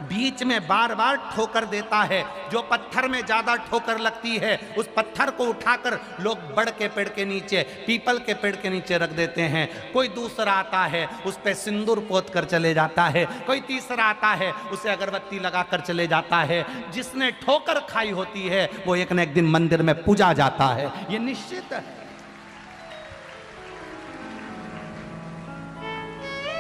बीच में बार बार ठोकर देता है। जो पत्थर में ज्यादा ठोकर लगती है उस पत्थर को उठाकर लोग बड़ के पेड़ के नीचे, पीपल के पेड़ के नीचे रख देते हैं। कोई दूसरा आता है उस पे सिंदूर पोत कर चले जाता है, कोई तीसरा आता है उसे अगरबत्ती लगाकर चले जाता है। जिसने ठोकर खाई होती है वो एक न एक दिन मंदिर में पूजा जाता है, ये निश्चित है।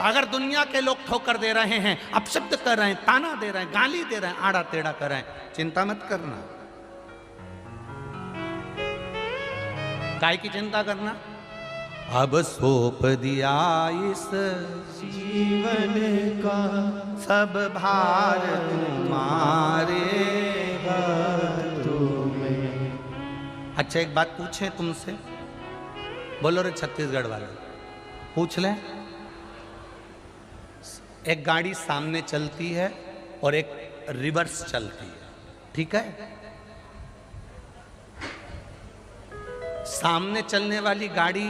अगर दुनिया के लोग ठोकर दे रहे हैं, अपशब्द कर रहे हैं, ताना दे रहे हैं, गाली दे रहे हैं, आड़ा टेढ़ा कर रहे हैं, चिंता मत करना। काय की चिंता करना? अब सौंप दिया इस जीवन का सब भार तुम्हारे हाथों में। अच्छा एक बात पूछें तुमसे, बोलो रे छत्तीसगढ़ वाले, पूछ ले। एक गाड़ी सामने चलती है और एक रिवर्स चलती है, ठीक है? सामने चलने वाली गाड़ी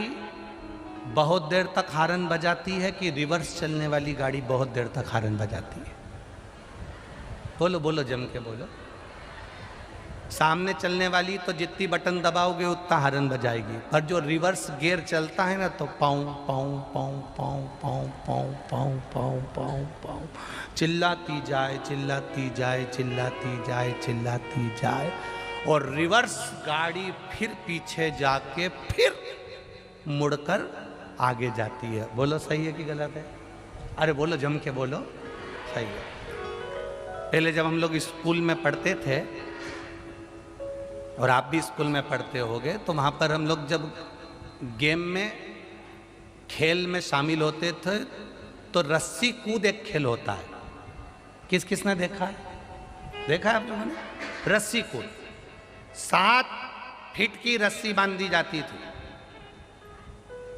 बहुत देर तक हॉर्न बजाती है कि रिवर्स चलने वाली गाड़ी बहुत देर तक हॉर्न बजाती है? बोलो बोलो, जम के बोलो। सामने चलने वाली तो जितनी बटन दबाओगे उतना हॉर्न बजाएगी, पर जो रिवर्स गियर चलता है ना तो पाँव पाँव पाँव पाँव पाँव पाँव पाँव पाँव पाँव पाँव चिल्लाती जाए, चिल्लाती जाए, चिल्लाती जाए, चिल्लाती जाए। और रिवर्स गाड़ी फिर पीछे जाके फिर मुड़कर आगे जाती है। बोलो सही है कि गलत है? अरे बोलो, जम के बोलो, सही है। पहले जब हम लोग स्कूल में पढ़ते थे, और आप भी स्कूल में पढ़ते होगे, तो वहाँ पर हम लोग जब गेम में, खेल में शामिल होते थे तो रस्सी कूद एक खेल होता है। किस किसने देखा है? देखा है आप लोगों ने? रस्सी कूद 7 फीट की रस्सी बांधी जाती थी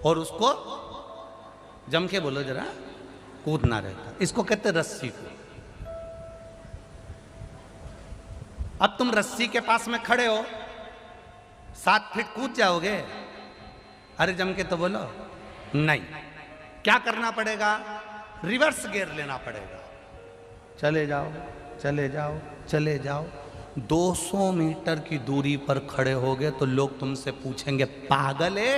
और उसको, जम के बोलो जरा, कूदना रहता। इसको कहते रस्सी कूद। अब तुम रस्सी के पास में खड़े हो, 7 फीट कूद जाओगे? अरे जम के तो बोलो, नहीं। क्या करना पड़ेगा? रिवर्स गियर लेना पड़ेगा। चले जाओ, चले जाओ, चले जाओ। 200 मीटर की दूरी पर खड़े होगे तो लोग तुमसे पूछेंगे, पागल है,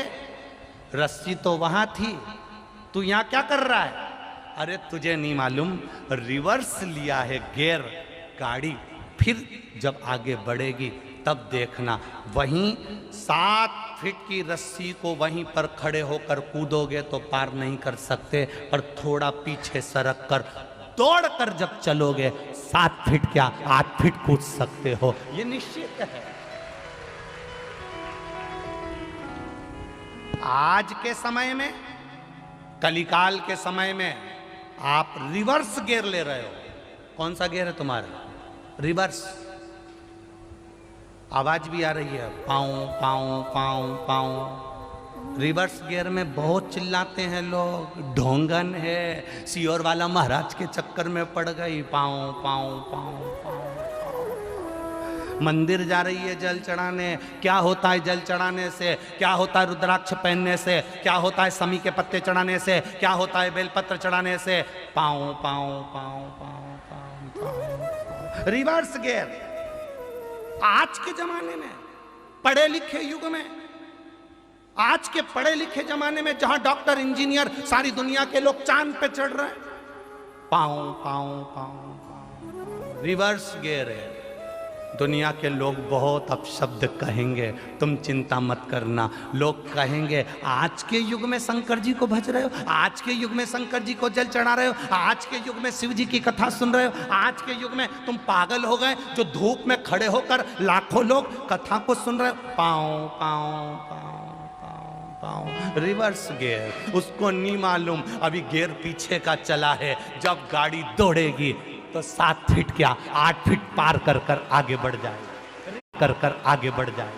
रस्सी तो वहां थी, तू यहां क्या कर रहा है? अरे तुझे नहीं मालूम, रिवर्स लिया है गियर गाड़ी, फिर जब आगे बढ़ेगी तब देखना। वहीं 7 फीट की रस्सी को वहीं पर खड़े होकर कूदोगे तो पार नहीं कर सकते, पर थोड़ा पीछे सरक कर दौड़ कर जब चलोगे 7 फीट क्या 8 फीट कूद सकते हो, ये निश्चित है। आज के समय में, कलिकाल के समय में आप रिवर्स गियर ले रहे हो। कौन सा गियर है तुम्हारा? रिवर्स। आवाज भी आ रही है, पाँव पाँव पाँव पाँव। रिवर्स गियर में बहुत चिल्लाते हैं लोग, ढोंगन है, सियोर वाला महाराज के चक्कर में पड़ गई, पाँव पाँव पाँव पाँव। मंदिर जा रही है जल चढ़ाने, क्या होता है जल चढ़ाने से? क्या होता है रुद्राक्ष पहनने से? क्या होता है समी के पत्ते चढ़ाने से? क्या होता है बेलपत्र चढ़ाने से? पाँव पाँव पाँव पाँव पाँव पाँव। Reverse gear. आज के जमाने में, पढ़े लिखे युग में, आज के पढ़े लिखे जमाने में जहां डॉक्टर इंजीनियर सारी दुनिया के लोग चांद पे चढ़ रहे हैं, पाँव पाँव पाँव पाँव रिवर्स गियर है। दुनिया के लोग बहुत अपशब्द कहेंगे, तुम चिंता मत करना। लोग कहेंगे आज के युग में शंकर जी को भज रहे हो, आज के युग में शंकर जी को जल चढ़ा रहे हो, आज के युग में शिव जी की कथा सुन रहे हो, आज के युग में तुम पागल हो गए जो धूप में खड़े होकर लाखों लोग कथा को सुन रहे हो। पाँव पाँव पाँव पाँव पाँव रिवर्स गियर। उसको नहीं मालूम अभी गियर पीछे का चला है, जब गाड़ी दौड़ेगी तो 7 फीट क्या 8 फीट पार कर कर आगे बढ़ जाए, कर कर आगे बढ़ जाए।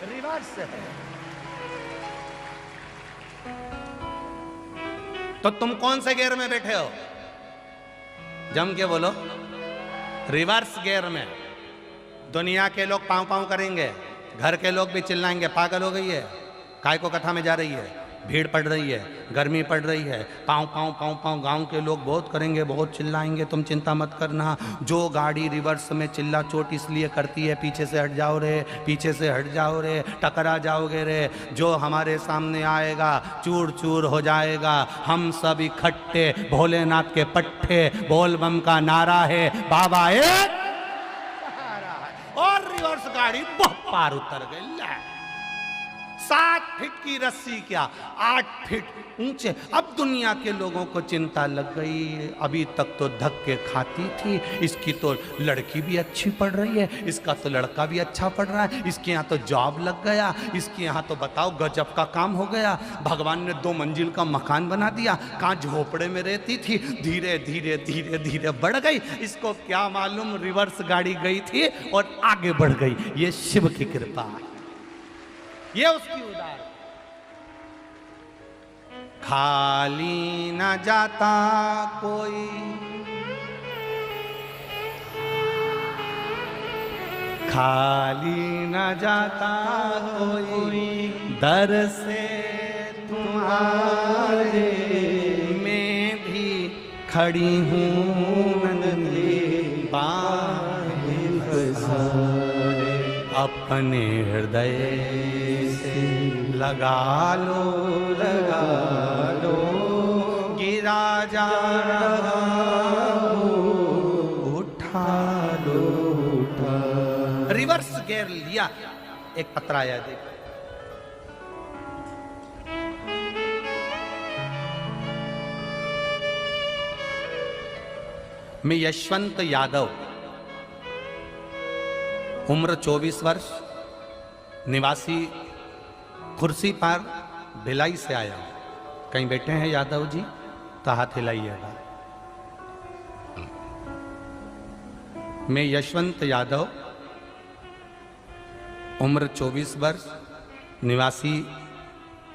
रिवर्स है। तो तुम कौन से गियर में बैठे हो? जम के बोलो, रिवर्स गियर में। दुनिया के लोग पाँव पाँव करेंगे, घर के लोग भी चिल्लाएंगे, पागल हो गई है, काय को कथा में जा रही है। भीड़ पड़ रही है, गर्मी पड़ रही है, पाँव पाँव पाँव पाँव गांव के लोग बहुत करेंगे, बहुत चिल्लाएंगे, तुम चिंता मत करना। जो गाड़ी रिवर्स में चिल्ला चोट इसलिए करती है, पीछे से हट जाओ रे, पीछे से हट जाओ रे, टकरा जाओगे रे, जो हमारे सामने आएगा चूर चूर हो जाएगा। हम सब इकट्ठे भोलेनाथ के पट्टे, बोल बम का नारा है, बाबा एक और रिवर्स गाड़ी बहुत पार उतर गई। 7 फीट की रस्सी क्या 8 फीट ऊंचे। अब दुनिया के लोगों को चिंता लग गई, अभी तक तो धक्के खाती थी, इसकी तो लड़की भी अच्छी पढ़ रही है, इसका तो लड़का भी अच्छा पढ़ रहा है, इसके यहाँ तो जॉब लग गया, इसके यहाँ तो बताओ गजब का काम हो गया, भगवान ने 2 मंजिल का मकान बना दिया, कहाँ झोपड़े में रहती थी, धीरे धीरे धीरे धीरे बढ़ गई। इसको क्या मालूम रिवर्स गाड़ी गई थी और आगे बढ़ गई। ये शिव की कृपा है, ये उसकी उदार। खाली न जाता कोई, खाली न जाता कोई, दर से तुम्हारे मैं भी खड़ी हूँ नंदी बाहें पसारे। अपने हृदय से लगा लो गिरा जा रहा उठा लो उठा। रिवर्स गियर लिया, एक पत्र आया देखो। मैं यशवंत यादव, उम्र 24 वर्ष, निवासी खुर्सीपार भिलाई से आया हूं। कहीं बैठे हैं यादव जी तो हाथ हिलाइएगा। मैं यशवंत यादव, उम्र 24 वर्ष, निवासी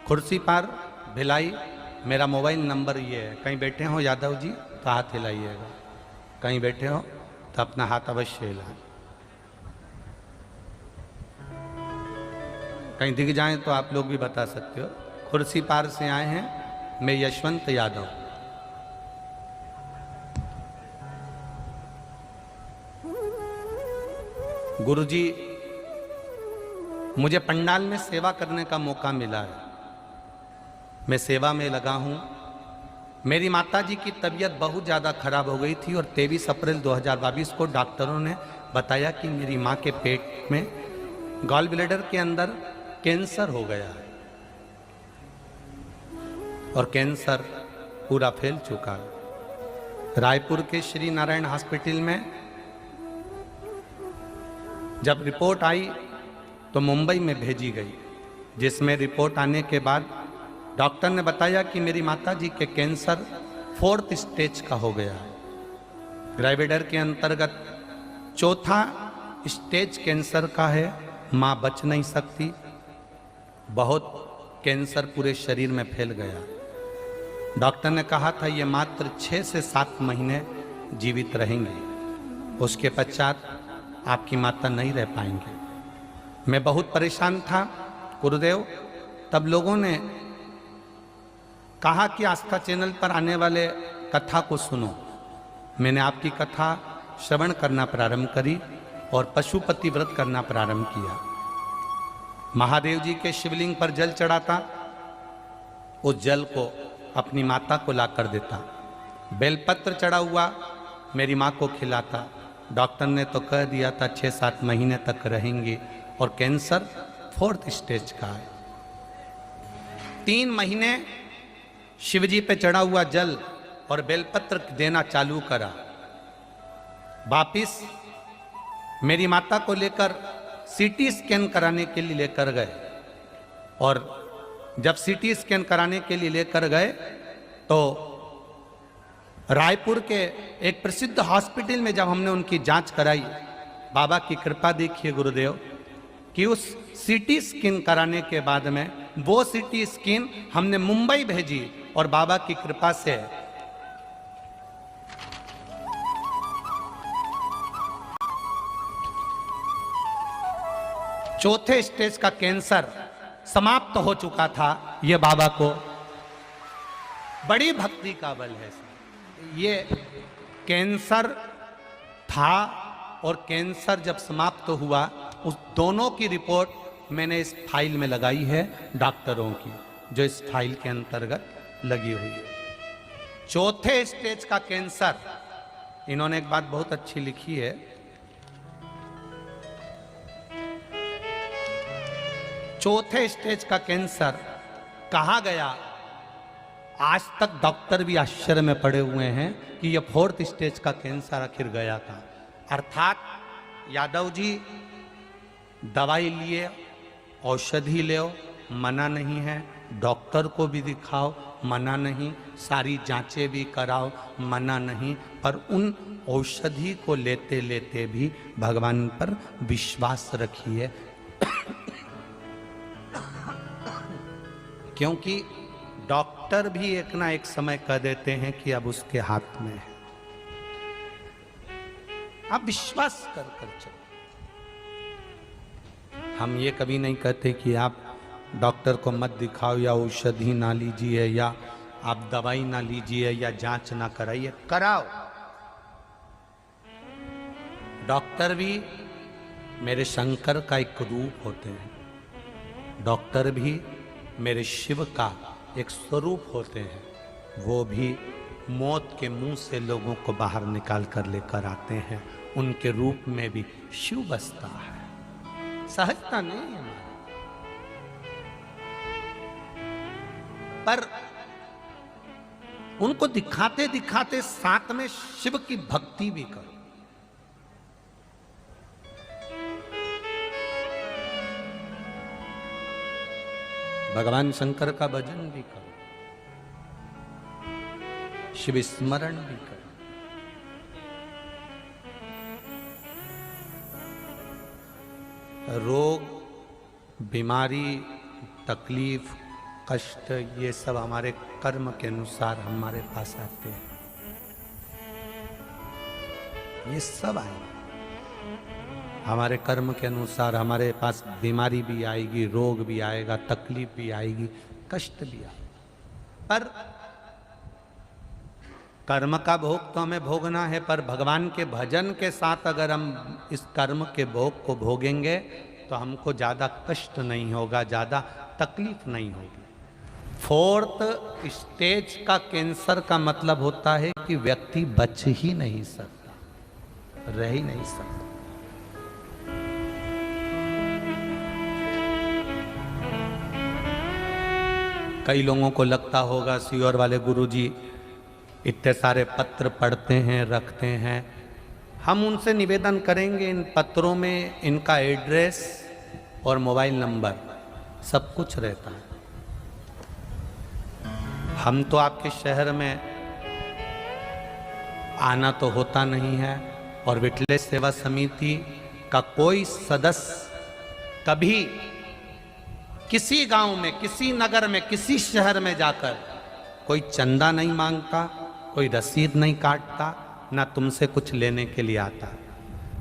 खुर्सीपार भिलाई, मेरा मोबाइल नंबर ये है। कहीं बैठे हो यादव जी तो हाथ हिलाइएगा, कहीं बैठे हो तो अपना हाथ अवश्य हिलाएं। कहीं दिख जाए तो आप लोग भी बता सकते हो। खुर्सी पार से आए हैं, मैं यशवंत यादव। गुरुजी, मुझे पंडाल में सेवा करने का मौका मिला है, मैं सेवा में लगा हूं। मेरी माताजी की तबीयत बहुत ज़्यादा खराब हो गई थी और 23 अप्रैल 2022 को डॉक्टरों ने बताया कि मेरी माँ के पेट में गॉल ब्लैडर के अंदर कैंसर हो गया है और कैंसर पूरा फैल चुका है। रायपुर के श्री नारायण हॉस्पिटल में जब रिपोर्ट आई तो मुंबई में भेजी गई, जिसमें रिपोर्ट आने के बाद डॉक्टर ने बताया कि मेरी माताजी के कैंसर 4th स्टेज का हो गया है। ग्राइविडर के अंतर्गत 4था स्टेज कैंसर का है। माँ बच नहीं सकती, बहुत कैंसर पूरे शरीर में फैल गया। डॉक्टर ने कहा था ये मात्र 6 से 7 महीने जीवित रहेंगे, उसके पश्चात आपकी माता नहीं रह पाएंगे। मैं बहुत परेशान था गुरुदेव। तब लोगों ने कहा कि आस्था चैनल पर आने वाले कथा को सुनो। मैंने आपकी कथा श्रवण करना प्रारंभ करी और पशुपति व्रत करना प्रारंभ किया। महादेव जी के शिवलिंग पर जल चढ़ाता, उस जल को अपनी माता को ला कर देता। बेलपत्र चढ़ा हुआ मेरी माँ को खिलाता। डॉक्टर ने तो कह दिया था 6-7 महीने तक रहेंगे और कैंसर 4th स्टेज का है। 3 महीने शिवजी पे चढ़ा हुआ जल और बेलपत्र देना चालू करा। वापिस मेरी माता को लेकर सीटी स्कैन कराने के लिए लेकर गए और जब सीटी स्कैन कराने के लिए लेकर गए तो रायपुर के एक प्रसिद्ध हॉस्पिटल में जब हमने उनकी जांच कराई, बाबा की कृपा देखिए गुरुदेव कि उस सीटी स्कैन कराने के बाद में वो सीटी स्कैन हमने मुंबई भेजी और बाबा की कृपा से चौथे स्टेज का कैंसर समाप्त हो चुका था। ये बाबा को बड़ी भक्ति का बल है। ये कैंसर था और कैंसर जब समाप्त हुआ, उस दोनों की रिपोर्ट मैंने इस फाइल में लगाई है डॉक्टरों की, जो इस फाइल के अंतर्गत लगी हुई है। चौथे स्टेज का कैंसर, इन्होंने एक बात बहुत अच्छी लिखी है, चौथे स्टेज का कैंसर कहा गया, आज तक डॉक्टर भी आश्चर्य में पड़े हुए हैं कि यह फोर्थ स्टेज का कैंसर आखिर गया था। अर्थात यादव जी दवाई लिए, औषधि लो, मना नहीं है, डॉक्टर को भी दिखाओ, मना नहीं, सारी जांचें भी कराओ, मना नहीं, पर उन औषधि को लेते लेते भी भगवान पर विश्वास रखिए क्योंकि डॉक्टर भी एक ना एक समय कह देते हैं कि अब उसके हाथ में है। आप विश्वास कर चलो। हम ये कभी नहीं कहते कि आप डॉक्टर को मत दिखाओ या औषधि ना लीजिए या आप दवाई ना लीजिए या जांच ना कराइए, कराओ। डॉक्टर भी मेरे शंकर का एक रूप होते हैं, डॉक्टर भी मेरे शिव का एक स्वरूप होते हैं, वो भी मौत के मुंह से लोगों को बाहर निकाल कर लेकर आते हैं, उनके रूप में भी शिव बसता है, सहजता नहीं है। पर उनको दिखाते दिखाते साथ में शिव की भक्ति भी करो। भगवान शंकर का भजन भी करो, शिव स्मरण भी करो। रोग, बीमारी, तकलीफ, कष्ट, ये सब हमारे कर्म के अनुसार हमारे पास आते हैं, ये सब आएंगे हमारे कर्म के अनुसार। हमारे पास बीमारी भी आएगी, रोग भी आएगा, तकलीफ भी आएगी, कष्ट भी आएगा, पर कर्म का भोग तो हमें भोगना है, पर भगवान के भजन के साथ अगर हम इस कर्म के भोग को भोगेंगे तो हमको ज़्यादा कष्ट नहीं होगा, ज़्यादा तकलीफ नहीं होगी। फोर्थ स्टेज का कैंसर का मतलब होता है कि व्यक्ति बच ही नहीं सकता, रह ही नहीं सकता। कई लोगों को लगता होगा सीहोर वाले गुरुजी इतने सारे पत्र पढ़ते हैं, रखते हैं। हम उनसे निवेदन करेंगे, इन पत्रों में इनका एड्रेस और मोबाइल नंबर सब कुछ रहता है। हम तो आपके शहर में आना तो होता नहीं है, और विठलेश सेवा समिति का कोई सदस्य कभी किसी गांव में, किसी नगर में, किसी शहर में जाकर कोई चंदा नहीं मांगता, कोई रसीद नहीं काटता, ना तुमसे कुछ लेने के लिए आता।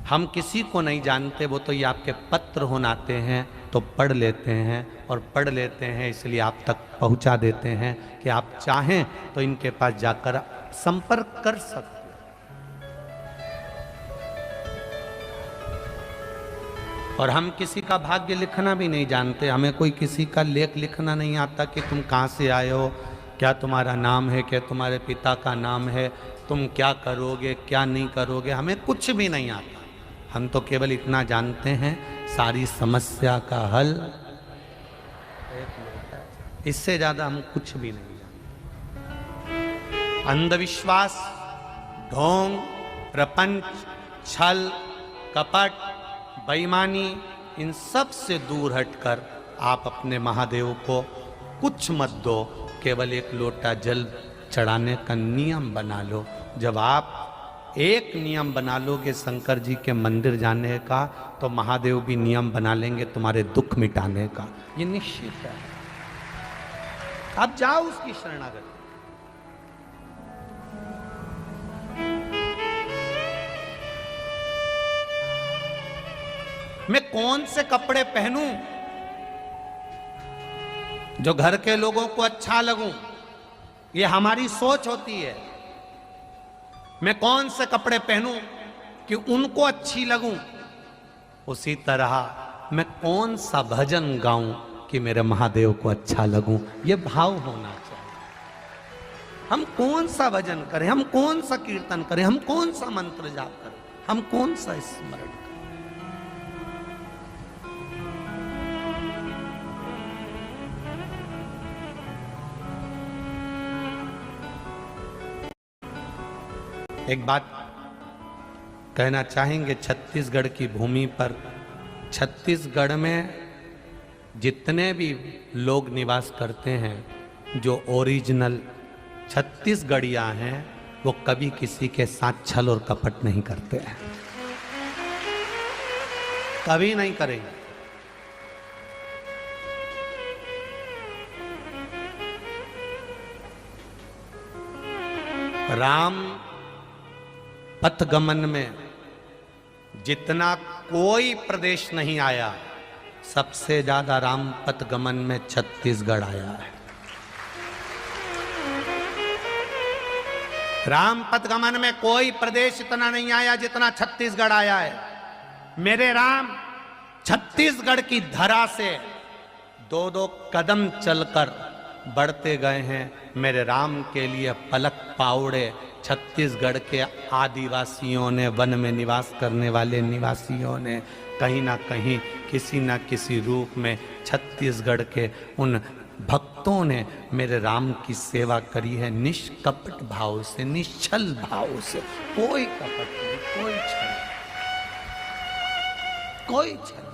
हम किसी को नहीं जानते, वो तो ये आपके पत्र होनाते हैं तो पढ़ लेते हैं, और पढ़ लेते हैं इसलिए आप तक पहुंचा देते हैं कि आप चाहें तो इनके पास जाकर संपर्क कर सकते। और हम किसी का भाग्य लिखना भी नहीं जानते, हमें कोई किसी का लेख लिखना नहीं आता कि तुम कहाँ से आए हो, क्या तुम्हारा नाम है, क्या तुम्हारे पिता का नाम है, तुम क्या करोगे, क्या नहीं करोगे, हमें कुछ भी नहीं आता। हम तो केवल इतना जानते हैं, सारी समस्या का हल, इससे ज़्यादा हम कुछ भी नहीं जानते। अंधविश्वास, ढोंग, प्रपंच, छल, कपट, बेईमानी, इन सब से दूर हटकर आप अपने महादेव को कुछ मत दो, केवल एक लोटा जल चढ़ाने का नियम बना लो। जब आप एक नियम बना लोगे शंकर जी के मंदिर जाने का, तो महादेव भी नियम बना लेंगे तुम्हारे दुख मिटाने का, ये निश्चित है। आप जाओ उसकी शरणागति। मैं कौन से कपड़े पहनूं, जो घर के लोगों को अच्छा लगूं, ये हमारी सोच होती है। मैं कौन से कपड़े पहनूं कि उनको अच्छी लगूं, उसी तरह मैं कौन सा भजन गाऊं कि मेरे महादेव को अच्छा लगूं। ये भाव होना चाहिए। हम कौन सा भजन करें, हम कौन सा कीर्तन करें, हम कौन सा मंत्र जाप करें, हम कौन सा स्मरण करें। एक बात कहना चाहेंगे, छत्तीसगढ़ की भूमि पर, छत्तीसगढ़ में जितने भी लोग निवास करते हैं, जो ओरिजिनल छत्तीसगढ़िया हैं, वो कभी किसी के साथ छल और कपट नहीं करते हैं, कभी नहीं करेंगे। राम पथगमन में जितना कोई प्रदेश नहीं आया, सबसे ज्यादा राम पथगमन में छत्तीसगढ़ आया है। राम पथगमन में कोई प्रदेश इतना नहीं आया जितना छत्तीसगढ़ आया है। मेरे राम छत्तीसगढ़ की धरा से 2-2 कदम चलकर बढ़ते गए हैं। मेरे राम के लिए पलक पाउड़े छत्तीसगढ़ के आदिवासियों ने, वन में निवास करने वाले निवासियों ने कहीं ना कहीं, किसी ना किसी रूप में छत्तीसगढ़ के उन भक्तों ने मेरे राम की सेवा करी है, निष्कपट भाव से, निश्चल भाव से। कोई कपट नहीं, कोई छल, कोई छल।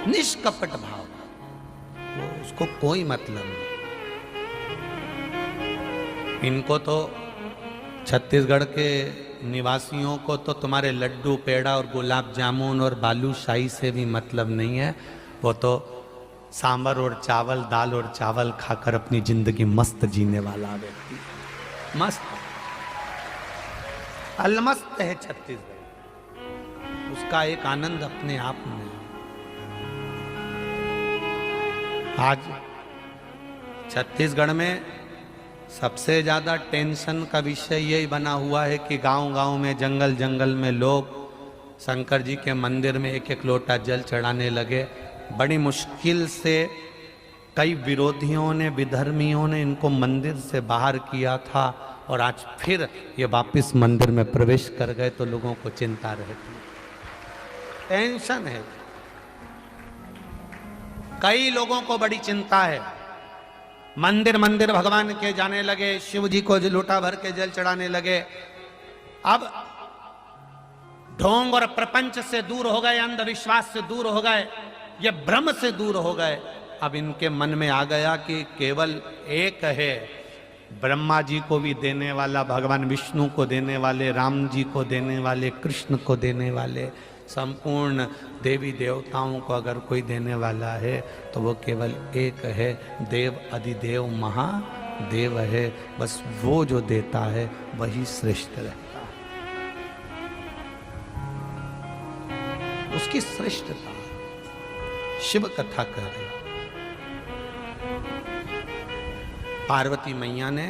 निष्कपट भाव, वो उसको कोई मतलब नहीं। इनको तो, छत्तीसगढ़ के निवासियों को तो तुम्हारे लड्डू, पेड़ा और गुलाब जामुन और बालूशाही से भी मतलब नहीं है। वो तो सांबर और चावल, दाल और चावल खाकर अपनी जिंदगी मस्त जीने वाला व्यक्ति है। मस्त, अलमस्त है छत्तीसगढ़। उसका एक आनंद अपने आप में। आज छत्तीसगढ़ में सबसे ज्यादा टेंशन का विषय यही बना हुआ है कि गांव-गांव में, जंगल जंगल में लोग शंकर जी के मंदिर में एक एक लोटा जल चढ़ाने लगे। बड़ी मुश्किल से कई विरोधियों ने, विधर्मियों ने इनको मंदिर से बाहर किया था, और आज फिर ये वापस मंदिर में प्रवेश कर गए तो लोगों को चिंता रहती, टेंशन है। कई लोगों को बड़ी चिंता है। मंदिर मंदिर भगवान के जाने लगे, शिव जी को लोटा भर के जल चढ़ाने लगे। अब ढोंग और प्रपंच से दूर हो गए, अंधविश्वास से दूर हो गए, ये भ्रम से दूर हो गए। अब इनके मन में आ गया कि केवल एक है, ब्रह्मा जी को भी देने वाला, भगवान विष्णु को देने वाले, राम जी को देने वाले, कृष्ण को देने वाले, संपूर्ण देवी देवताओं को अगर कोई देने वाला है तो वो केवल एक है, देव अधिदेव महादेव है। बस वो जो देता है वही श्रेष्ठ रहता है, उसकी श्रेष्ठता। शिव कथा कर रहे, पार्वती मैया ने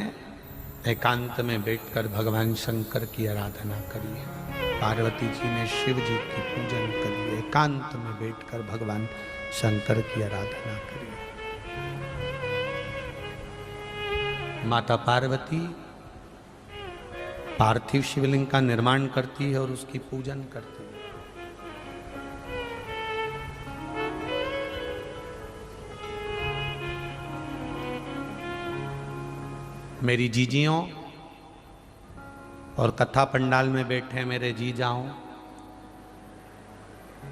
एकांत में बैठकर भगवान शंकर की आराधना करी है। पार्वती जी ने शिव जी की पूजन करी, एकांत में बैठकर भगवान शंकर की आराधना करी। माता पार्वती पार्थिव शिवलिंग का निर्माण करती है और उसकी पूजन करती है। मेरी जीजियों और कथा पंडाल में बैठे मेरे जीजाओं,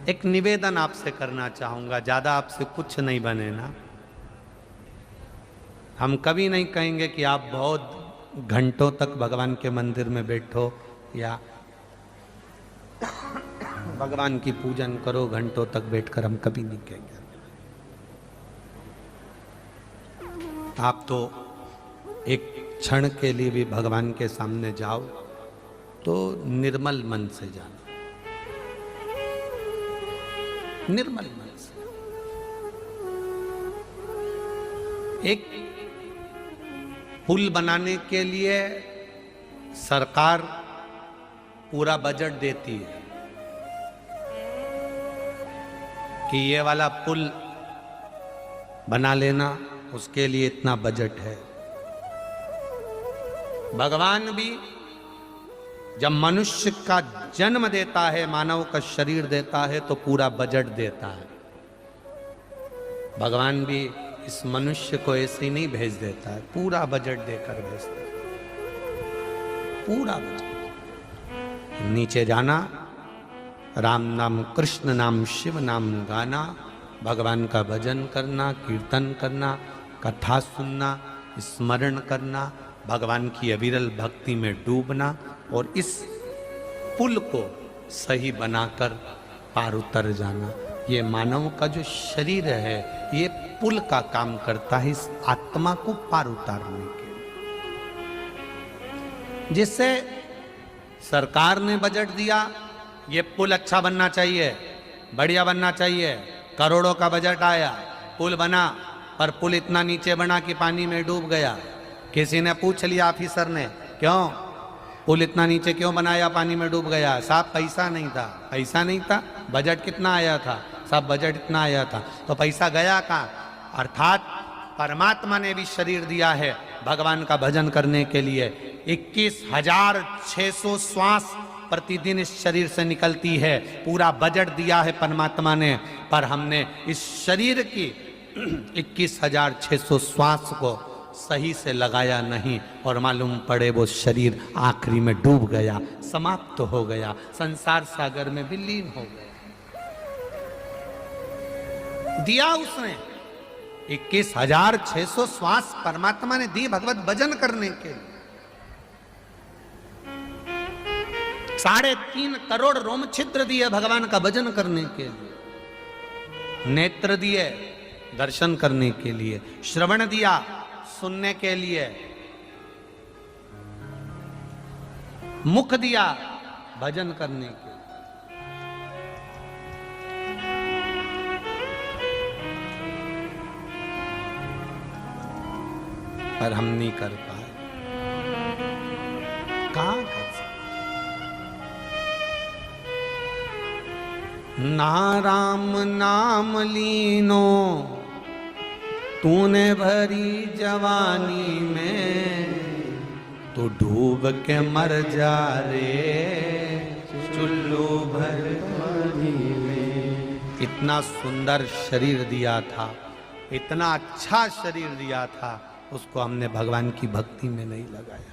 एक निवेदन आपसे करना चाहूंगा। ज्यादा आपसे कुछ नहीं बने ना, हम कभी नहीं कहेंगे कि आप बहुत घंटों तक भगवान के मंदिर में बैठो या भगवान की पूजन करो घंटों तक बैठकर, हम कभी नहीं कहेंगे। आप तो एक क्षण के लिए भी भगवान के सामने जाओ तो निर्मल मन से जाना, निर्मल मन से। एक पुल बनाने के लिए सरकार पूरा बजट देती है कि ये वाला पुल बना लेना, उसके लिए इतना बजट है। भगवान भी जब मनुष्य का जन्म देता है, मानव का शरीर देता है, तो पूरा बजट देता है। भगवान भी इस मनुष्य को ऐसे ही नहीं भेज देता है, पूरा बजट देकर भेजता है, पूरा बजट। नीचे जाना, राम नाम, कृष्ण नाम, शिव नाम गाना, भगवान का भजन करना, कीर्तन करना, कथा सुनना, स्मरण करना, भगवान की अविरल भक्ति में डूबना और इस पुल को सही बनाकर पार उतर जाना। ये मानव का जो शरीर है, ये पुल का काम करता है इस आत्मा को पार उतारने के लिए। जिससे सरकार ने बजट दिया, ये पुल अच्छा बनना चाहिए, बढ़िया बनना चाहिए, करोड़ों का बजट आया, पुल बना, पर पुल इतना नीचे बना कि पानी में डूब गया। किसी ने पूछ लिया ऑफिसर ने, क्यों पुल इतना नीचे क्यों बनाया, पानी में डूब गया? साहब पैसा नहीं था। पैसा नहीं था? बजट कितना आया था? साहब बजट इतना आया था। तो पैसा गया कहाँ? अर्थात परमात्मा ने भी शरीर दिया है भगवान का भजन करने के लिए। 21,600 श्वास प्रतिदिन इस शरीर से निकलती है, पूरा बजट दिया है परमात्मा ने, पर हमने इस शरीर की 21,600 श्वास को सही से लगाया नहीं और मालूम पड़े वो शरीर आखिरी में डूब गया, समाप्त हो गया, संसार सागर में विलीन हो गया। दिया उसने 21,600 श्वास परमात्मा ने दी भगवत भजन करने के लिए। 3.5 करोड़ रोम छिद्र दिए भगवान का भजन करने के लिए, नेत्र दिए दर्शन करने के लिए, श्रवण दिया सुनने के लिए, मुख दिया भजन करने के लिए। पर हम नहीं कर पाए। कहां कर सकते? ना राम नाम लीनो तूने भरी जवानी में, तो डूब के मर जा रे चुल्लू भर पानी में। इतना सुंदर शरीर दिया था, इतना अच्छा शरीर दिया था, उसको हमने भगवान की भक्ति में नहीं लगाया।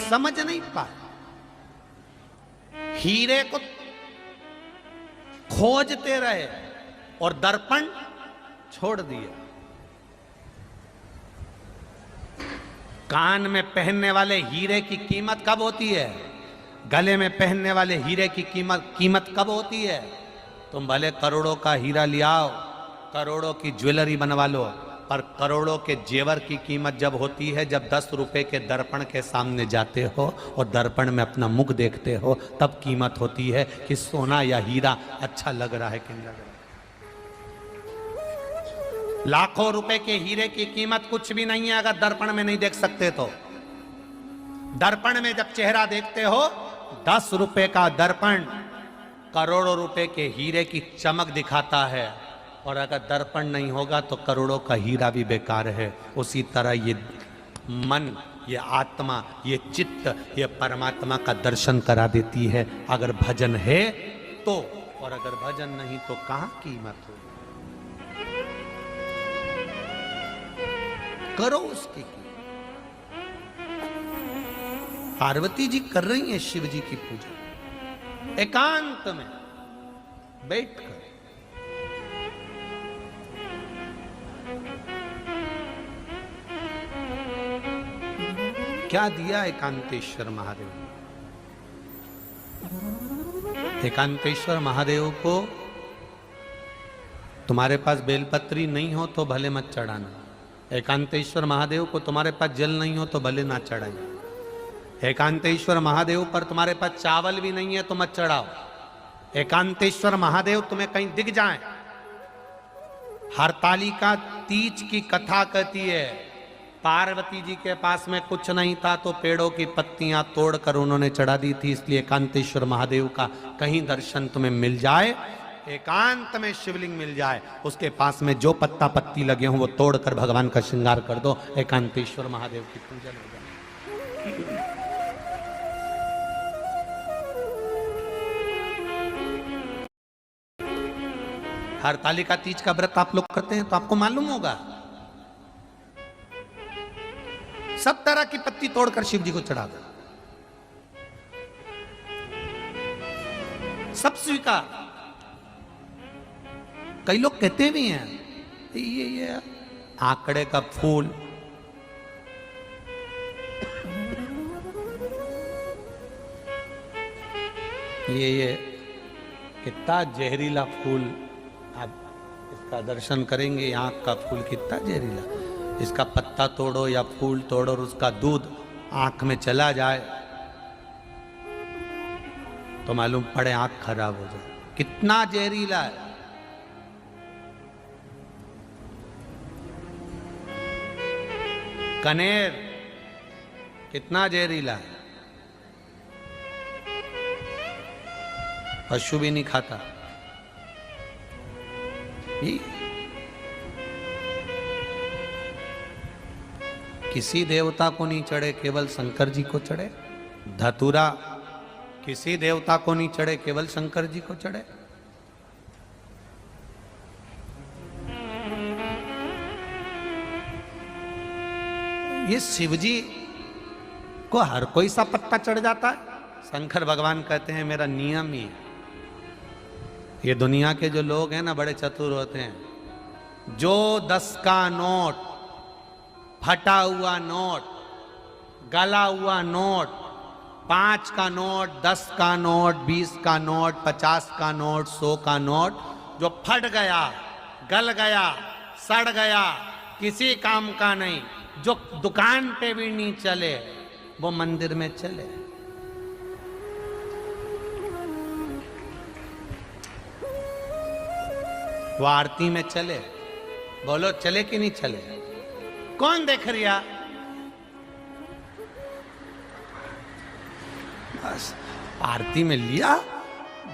समझ नहीं पाए। हीरे को खोजते रहे और दर्पण छोड़ दिया। कान में पहनने वाले हीरे की कीमत कब होती है? गले में पहनने वाले हीरे की कीमत कब होती है? तुम भले करोड़ों का हीरा लियाओ, करोड़ों की ज्वेलरी बनवा लो, पर करोड़ों के जेवर की कीमत जब होती है जब 10 रुपए के दर्पण के सामने जाते हो और दर्पण में अपना मुख देखते हो, तब कीमत होती है कि सोना या हीरा अच्छा लग रहा है कि नहीं लग रहा है। लाखों रुपए के हीरे की कीमत कुछ भी नहीं है अगर दर्पण में नहीं देख सकते तो। दर्पण में जब चेहरा देखते हो, 10 रुपए का दर्पण करोड़ों रुपए के हीरे की चमक दिखाता है, और अगर दर्पण नहीं होगा तो करोड़ों का हीरा भी बेकार है। उसी तरह ये मन, ये आत्मा, ये चित्त, ये परमात्मा का दर्शन करा देती है अगर भजन है तो, और अगर भजन नहीं तो कहां कीमत होगी। करो उसकी कीमत। पार्वती जी कर रही हैं शिव जी की पूजा एकांत में बैठकर। क्या दिया एकांतेश्वर महादेव? एकांतेश्वर महादेव को तुम्हारे पास बेलपत्री नहीं हो तो भले मत चढ़ाना। एकांतेश्वर महादेव को तुम्हारे पास जल नहीं हो तो भले ना चढ़ाइए। एकांतेश्वर महादेव पर तुम्हारे पास चावल भी नहीं है तो मत चढ़ाओ। एकांतेश्वर महादेव तुम्हें कहीं दिख जाए। हरतालिका तीज की कथा कहती है, पार्वती जी के पास में कुछ नहीं था तो पेड़ों की पत्तियां तोड़कर उन्होंने चढ़ा दी थी। इसलिए एकांतेश्वर महादेव का कहीं दर्शन तुम्हें मिल जाए, एकांत में शिवलिंग मिल जाए, उसके पास में जो पत्ता पत्ती लगे हों वो तोड़कर भगवान का श्रृंगार कर दो, एकांतेश्वर महादेव की पूजन हो जाए। हरतालिका तीज का व्रत आप लोग करते हैं तो आपको मालूम होगा, सब तरह की पत्ती तोड़कर शिव जी को चढ़ा दो, सब स्वीकार। कई लोग कहते भी हैं ये आंकड़े का फूल, ये कितना जहरीला फूल, आप इसका दर्शन करेंगे, आंख का फूल कितना जहरीला, इसका पत्ता तोड़ो या फूल तोड़ो और उसका दूध आंख में चला जाए तो मालूम पड़े आंख खराब हो जाए, कितना जहरीला है। कनेर कितना जहरीला है, पशु भी नहीं खाता। किसी देवता को नहीं चढ़े, केवल शंकर जी को चढ़े। धतूरा किसी देवता को नहीं चढ़े, केवल शंकर जी को चढ़े। ये शिवजी को हर कोई सा पत्ता चढ़ जाता है। शंकर भगवान कहते हैं मेरा नियम ही है। ये दुनिया के जो लोग हैं ना बड़े चतुर होते हैं, जो 10 का नोट, फटा हुआ नोट, गला हुआ नोट, 5 का नोट, 10 का नोट, 20 का नोट, 50 का नोट, 100 का नोट जो फट गया, गल गया, सड़ गया, किसी काम का नहीं, जो दुकान पे भी नहीं चले, वो मंदिर में चले। वो आरती में चले। बोलो चले कि नहीं चले? कौन देख रिया? बस आरती में लिया,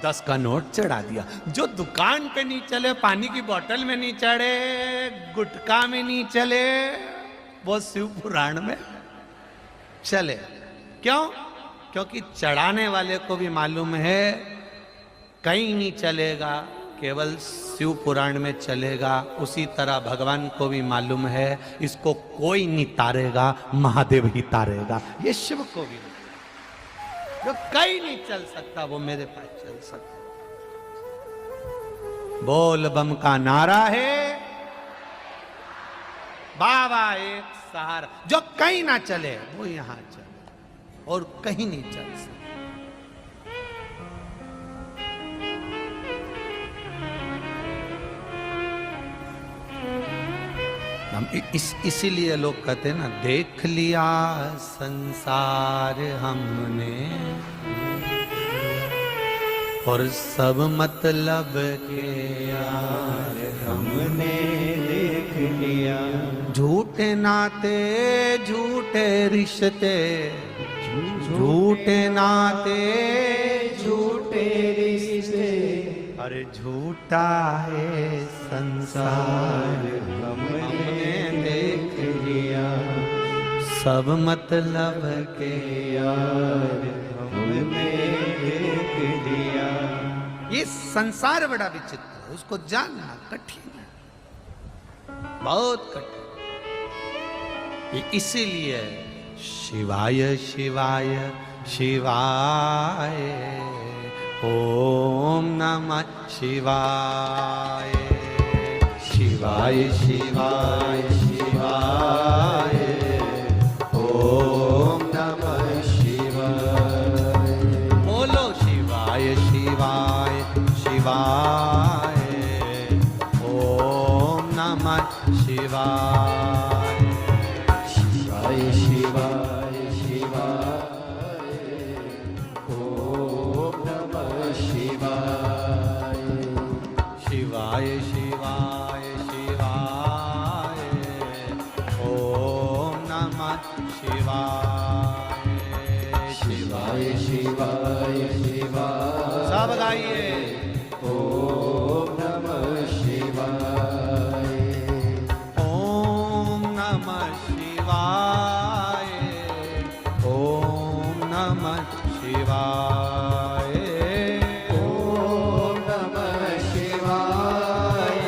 10 का नोट चढ़ा दिया। जो दुकान पे नहीं चले, पानी की बोतल में नहीं चढ़े, गुटखा में नहीं चले, वो शिव पुराण में चले। क्यों? क्योंकि चढ़ाने वाले को भी मालूम है कहीं नहीं चलेगा, केवल शिव पुराण में चलेगा। उसी तरह भगवान को भी मालूम है इसको कोई नहीं तारेगा, महादेव ही तारेगा। ये शिव को भी जो कहीं नहीं चल सकता वो मेरे पास चल सकता। बोल बम का नारा है, बाबा एक सहारा। जो कहीं ना चले वो यहां चले और कहीं नहीं चल सकता। हम इसीलिए लोग कहते हैं ना, देख लिया संसार हमने और सब मतलब के यार हमने देख लिया। झूठे नाते झूठे रिश्ते, झूठे नाते झूठे रिश्ते, अरे झूठा है संसार हमने देख लिया। सब मतलब के यार हमने देख लिया। ये संसार बड़ा विचित्र है, उसको जानना कठिन है, बहुत कठिन। इसीलिए शिवाय शिवाय शिवाय ओम नमः शिवाय, शिवाय शिवाय शिवाय ओम नमः शिवाय। बोलो शिवाय शिवाय शिवाय शिवाय शिवाय शिवाय सब गाइए ओम नमः शिवाय ओम नमः शिवाय ओम नमः शिवाय ओम नमः शिवाय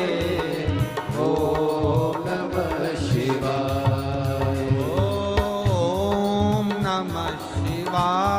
ओम नमः शिवाय ओम नमः शिवाय